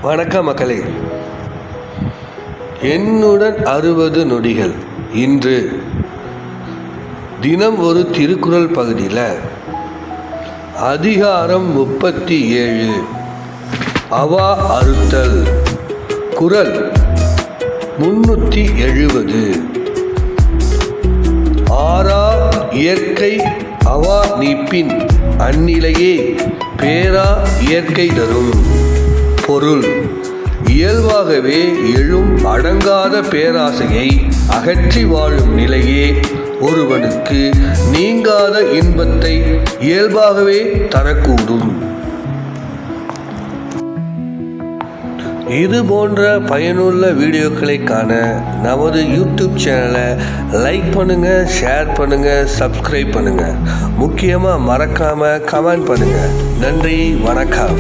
வணக்கம் மக்களே. என்னுடன் 60 நொடிகள். இன்று தினம் ஒரு திருக்குறள் பகுதியில் அதிகாரம் 37 அவா அறுத்தல், குறள் 370. ஆறா இயற்கை அவா நீப்பின் அந்நிலையே பேரா இயற்கை தரும். பொருள்: இயல்பாகவே எழும் அடங்காத பேராசையை அகற்றி வாழும் நிலையே ஒருவனுக்கு நீங்காத இன்பத்தை இயல்பாகவே தரக்கூடும். இது போன்ற பயனுள்ள வீடியோக்களை காண நமது யூடியூப் சேனலை லைக் பண்ணுங்கள், ஷேர் பண்ணுங்கள், சப்ஸ்கிரைப் பண்ணுங்கள். முக்கியமாக மறக்காமல் கமெண்ட் பண்ணுங்கள். நன்றி, வணக்கம்.